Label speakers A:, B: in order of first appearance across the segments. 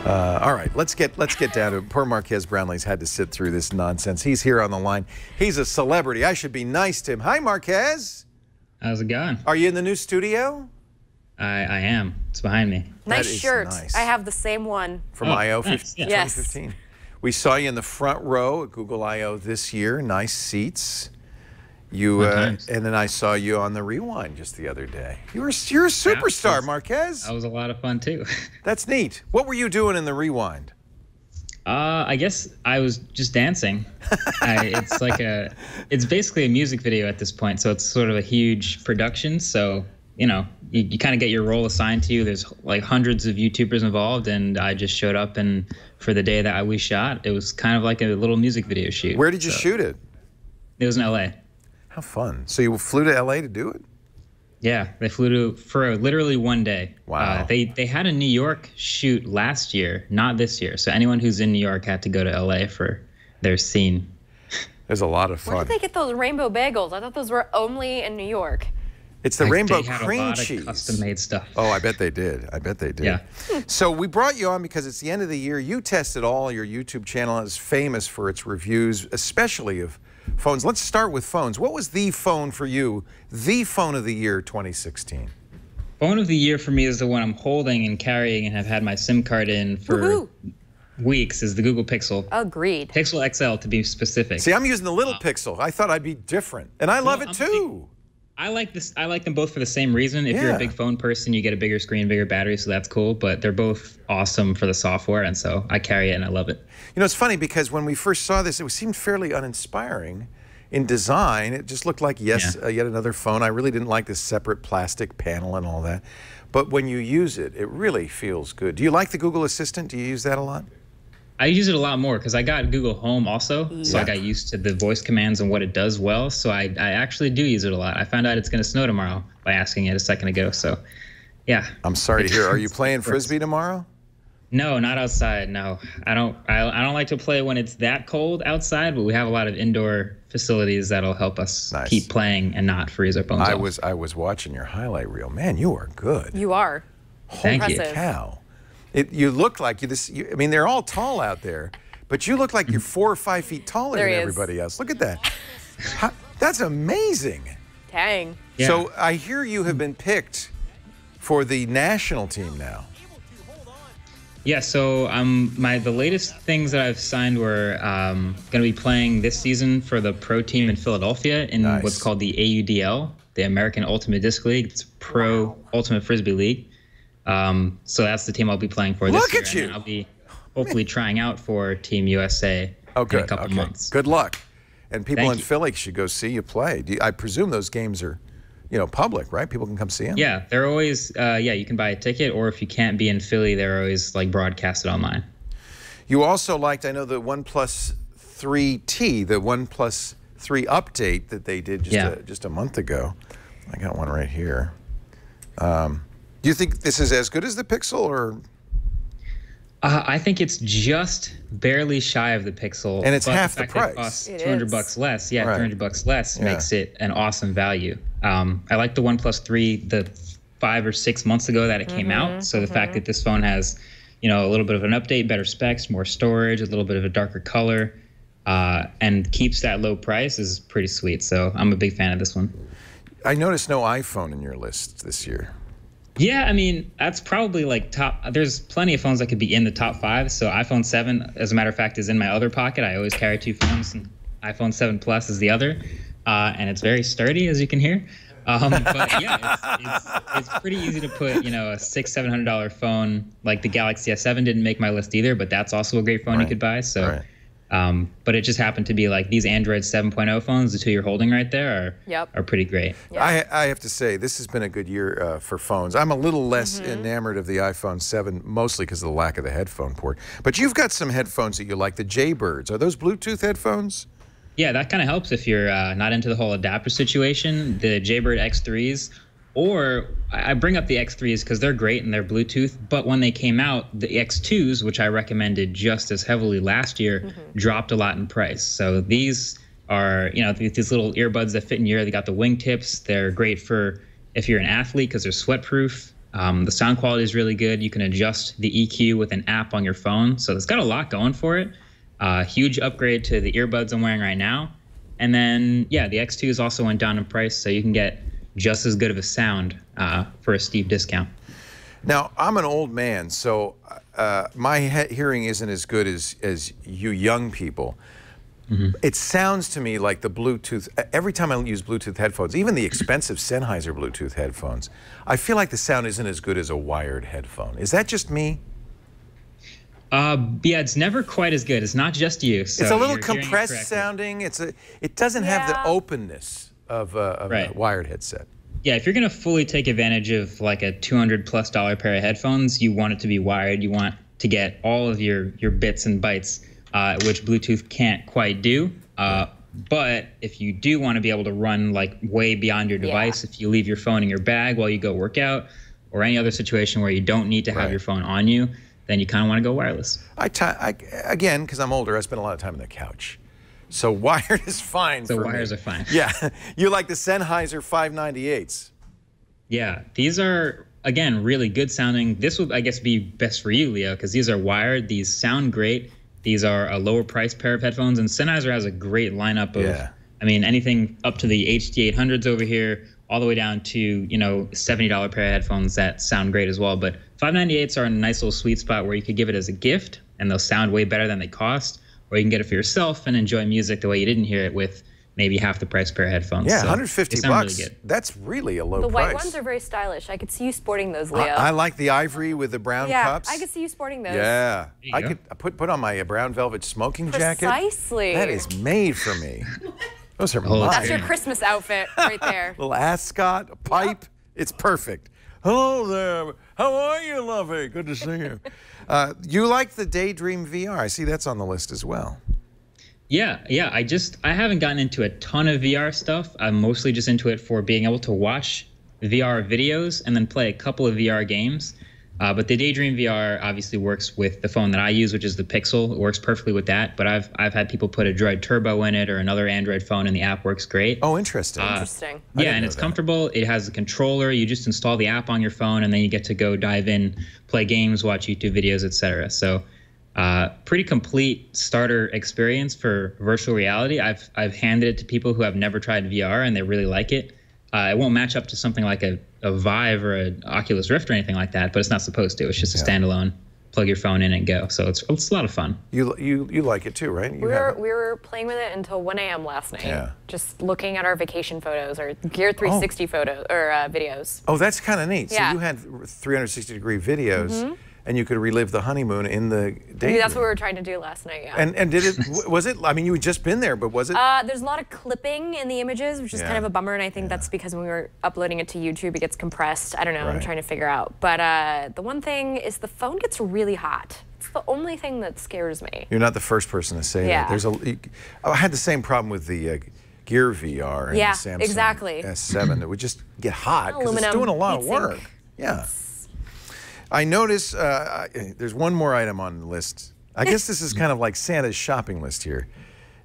A: All right, let's get down to it. Poor Marques Brownlee's had to sit through this nonsense. He's here on the line. He's a celebrity. I should be nice to him. Hi, Marques.
B: How's it going?
A: Are you in the new studio?
B: I am. It's behind me.
C: Nice shirt.
A: Nice.
C: I have the same one.
A: From I/O
B: nice. Yeah.
A: 2015. We saw you in the front row at Google I/O this year. Nice seats. And then I saw you on the Rewind just the other day. You're a superstar, Marques.
B: That was a lot of fun too.
A: That's neat. What were you doing in the Rewind?
B: I guess I was just dancing. It's basically a music video at this point, so it's sort of a huge production. So you kind of get your role assigned to you. There's like hundreds of YouTubers involved, and I just showed up, and for the day that we shot, it was kind of like a little music video shoot.
A: Where did you shoot it?
B: It was in LA.
A: How fun. So you flew to LA to do it?
B: Yeah, they flew for literally one day.
A: Wow.
B: They had a New York shoot last year, not this year. So anyone who's in New York had to go to LA for their scene.
A: There's a lot of fun.
C: Where did they get those rainbow bagels? I thought those were only in New York.
A: It's the rainbow cream cheese.
B: They had a lot of custom-made stuff.
A: Oh, I bet they did. I bet they did.
B: Yeah.
A: So we brought you on because it's the end of the year. You tested all. Your YouTube channel is famous for its reviews, especially of phones. Let's start with phones. What was the phone for you, the phone of the year 2016?
B: Phone of the year for me is the one I'm holding and carrying and have had my SIM card in for weeks, is the Google Pixel.
C: Agreed.
B: Pixel XL to be specific.
A: See, I'm using the little Pixel. I thought I'd be different. And I love it too.
B: I like them both for the same reason. If you're a big phone person, you get a bigger screen, bigger battery, so that's cool. But they're both awesome for the software, and so I carry it and I love it.
A: You know, it's funny because when we first saw this, it seemed fairly uninspiring in design. It just looked like, yet another phone. I really didn't like this separate plastic panel and all that. But when you use it, it really feels good. Do you like the Google Assistant? Do you use that a lot?
B: I use it a lot more because I got Google Home also, so I got used to the voice commands and what it does well. So I actually do use it a lot. I found out it's going to snow tomorrow by asking it a second ago. So, yeah.
A: I'm sorry to hear. Are you playing Frisbee tomorrow?
B: No, not outside. No, I don't like to play when it's that cold outside. But we have a lot of indoor facilities that'll help us keep playing and not freeze our phones off.
A: I was watching your highlight reel. Man, you are good.
C: You are.
B: Thank you.
A: Holy cow. You look like I mean, they're all tall out there, but you look like you're 4 or 5 feet taller than everybody else. Look at that. That's amazing.
C: Dang.
B: Yeah.
A: So I hear you have been picked for the national team now.
B: Yeah, so the latest things that I've signed were going to be playing this season for the pro team in Philadelphia in what's called the AUDL, the American Ultimate Disc League. It's Pro Ultimate Frisbee League. So that's the team I'll be playing for this year.
A: Look at you!
B: And I'll be hopefully trying out for Team USA in a couple months.
A: Good luck. And people in Philly should go see you play. I presume those games are, public, right? People can come see them?
B: Yeah, they're always, you can buy a ticket, or if you can't be in Philly, they're always like broadcasted online.
A: You also liked, I know, the OnePlus 3T, the OnePlus 3 update that they did just a month ago. I got one right here. Do you think this is as good as the Pixel, or?
B: I think it's just barely shy of the Pixel.
A: And it's half the
B: fact
A: price.
B: It costs $200 less. Yeah, $200 less makes it an awesome value. I like the OnePlus 3 the 5 or 6 months ago that it came out. So the fact that this phone has, a little bit of an update, better specs, more storage, a little bit of a darker color, and keeps that low price is pretty sweet. So I'm a big fan of this one.
A: I noticed no iPhone in your list this year.
B: Yeah, I mean, that's probably like there's plenty of phones that could be in the top 5. So iPhone 7, as a matter of fact, is in my other pocket. I always carry 2 phones, and iPhone 7 Plus is the other. And it's very sturdy, as you can hear. But yeah, it's pretty easy to put, a $600-700 phone. Like the Galaxy S7 didn't make my list either, but that's also a great phone you could buy. So, but it just happened to be like these Android 7.0 phones, the 2 you're holding right there, are pretty great.
A: I have to say, this has been a good year for phones. I'm a little less enamored of the iPhone 7, mostly because of the lack of the headphone port. But you've got some headphones that you like, the Jaybirds. Are those Bluetooth headphones?
B: Yeah, that kind of helps if you're not into the whole adapter situation. The Jaybird X3s, or I bring up the X3s because they're great and they're Bluetooth, but when they came out, the X2s, which I recommended just as heavily last year, dropped a lot in price. So these are, these little earbuds that fit in your ear. They got the wingtips. They're great for if you're an athlete because they're sweat-proof. The sound quality is really good. You can adjust the EQ with an app on your phone. So it's got a lot going for it. Huge upgrade to the earbuds I'm wearing right now. And then, yeah, the X2s also went down in price, so you can get just as good of a sound for a steep discount.
A: Now, I'm an old man, so my hearing isn't as good as you young people. It sounds to me like the Bluetooth, every time I use Bluetooth headphones, even the expensive Sennheiser Bluetooth headphones, I feel like the sound isn't as good as a wired headphone. Is that just me?
B: Yeah, it's never quite as good. It's not just you. So
A: it's a little compressed sounding. It doesn't have the openness of a wired headset.
B: Yeah, if you're going to fully take advantage of like a $200+ pair of headphones, you want it to be wired. You want to get all of your bits and bytes, which Bluetooth can't quite do. But if you do want to be able to run like way beyond your device, if you leave your phone in your bag while you go work out or any other situation where you don't need to have your phone on you, then you kind of want to go wireless.
A: Again, because I'm older, I spend a lot of time on the couch. So wired is fine for me.
B: So wires are fine.
A: Yeah. You like the Sennheiser 598s?
B: Yeah. These are, again, really good sounding. This would, I guess, be best for you, Leo, because these are wired. These sound great. These are a lower price pair of headphones. And Sennheiser has a great lineup of, I mean, anything up to the HD800s over here, all the way down to, you know, $70 pair of headphones that sound great as well. But 598s are a nice little sweet spot where you could give it as a gift and they'll sound way better than they cost, or you can get it for yourself and enjoy music the way you didn't hear it with maybe half the price pair of headphones.
A: Yeah,
B: so
A: 150 bucks. Really, that's really a low price.
C: The white ones are very stylish. I could see you sporting those, Leo.
A: I like the ivory with the brown cups.
C: I could see you sporting those.
A: Yeah, I could put on my brown velvet smoking jacket.
C: Precisely.
A: That is made for me. Those are mine.
C: That's your Christmas outfit right there.
A: Little ascot, a pipe. It's perfect. Hello there. How are you, lovey? Good to see you. You like the Daydream VR. I see that's on the list as well.
B: Yeah. I haven't gotten into a ton of VR stuff. I'm mostly just into it for being able to watch VR videos and then play a couple of VR games. But the Daydream VR obviously works with the phone that I use, which is the Pixel. It works perfectly with that. But I've had people put a Droid Turbo in it or another Android phone, and the app works great.
A: Oh, interesting.
C: Interesting.
B: Yeah, and it's comfortable. It has a controller. You just install the app on your phone, and then you get to go dive in, play games, watch YouTube videos, etc. So pretty complete starter experience for virtual reality. I've handed it to people who have never tried VR, and they really like it. It won't match up to something like a Vive or an Oculus Rift or anything like that, but it's not supposed to. It's just a standalone, plug your phone in and go. So it's a lot of fun. You
A: like it too, right?
C: We were playing with it until 1 a.m. last night. Yeah. Just looking at our vacation photos or Gear 360 photos or videos.
A: Oh, that's kind of neat.
C: Yeah.
A: So you had 360-degree videos. And you could relive the honeymoon in the Daydream.
C: Maybe that's what we were trying to do last night, yeah.
A: And did it, was it, I mean, you had just been there, but was it?
C: There's a lot of clipping in the images, which is kind of a bummer, and I think that's because when we were uploading it to YouTube, it gets compressed. I don't know, I'm trying to figure out. But the one thing is the phone gets really hot. It's the only thing that scares me.
A: You're not the first person to say that. I had the same problem with the Gear VR and the Samsung S7. It would just get hot because it's doing a lot of work. Yeah. I notice there's one more item on the list. I guess this is kind of like Santa's shopping list here.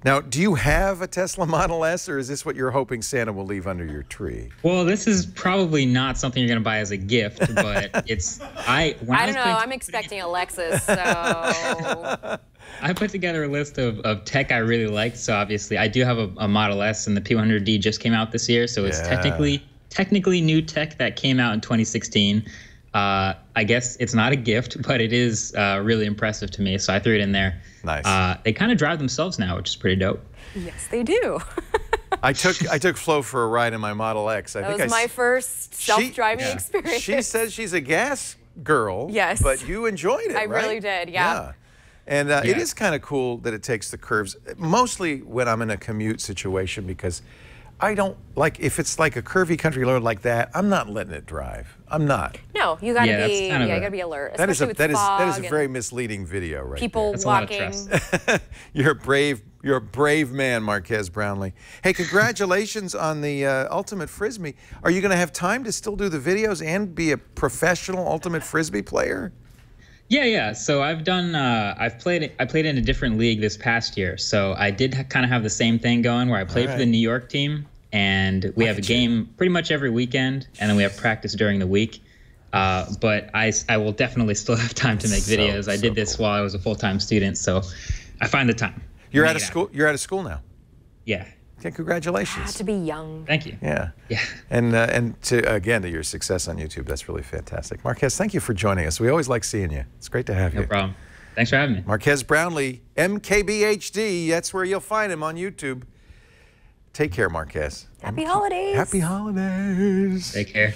A: Now, do you have a Tesla Model S, or is this what you're hoping Santa will leave under your tree?
B: Well, this is probably not something you're going to buy as a gift, but it's I don't know.
C: I'm expecting a Lexus, so.
B: I put together a list of tech I really liked. So obviously, I do have a Model S, and the P100D just came out this year, so it's technically new tech that came out in 2016. I guess it's not a gift, but it is really impressive to me, so I threw it in there.
A: Nice.
B: They kind of drive themselves now, which is pretty dope.
C: Yes, they do.
A: I took Flo for a ride in my Model X.
C: That was my first self-driving experience.
A: She says she's a gas girl.
C: Yes.
A: But you enjoyed it,
C: I really did, yeah.
A: And it is kind of cool that it takes the curves, mostly when I'm in a commute situation, because I don't like, if it's like a curvy country road like that, I'm not letting it drive. I'm not.
C: No, you gotta be, you gotta be alert.
A: That is a very misleading video, right?
C: People walking.
A: You're a brave man, Marques Brownlee. Hey, congratulations on the Ultimate Frisbee. Are you going to have time to still do the videos and be a professional Ultimate Frisbee player?
B: Yeah. So I've done. I played in a different league this past year. So I did kind of have the same thing going, where I played for the New York team, and we have a game pretty much every weekend, and then we have practice during the week. But I will definitely still have time to make videos. I did this while I was a full-time student, so I find the time.
A: You're out of school. You're out of school now.
B: Yeah.
A: Okay, congratulations.
C: To be young.
B: Thank you.
A: Yeah.
B: Yeah.
A: And to your success on YouTube, that's really fantastic. Marques, thank you for joining us. We always like seeing you. It's great to have you.
B: No problem. Thanks for having me.
A: Marques Brownlee, MKBHD. That's where you'll find him on YouTube. Take care, Marques.
C: Happy holidays.
A: Happy holidays.
B: Take care.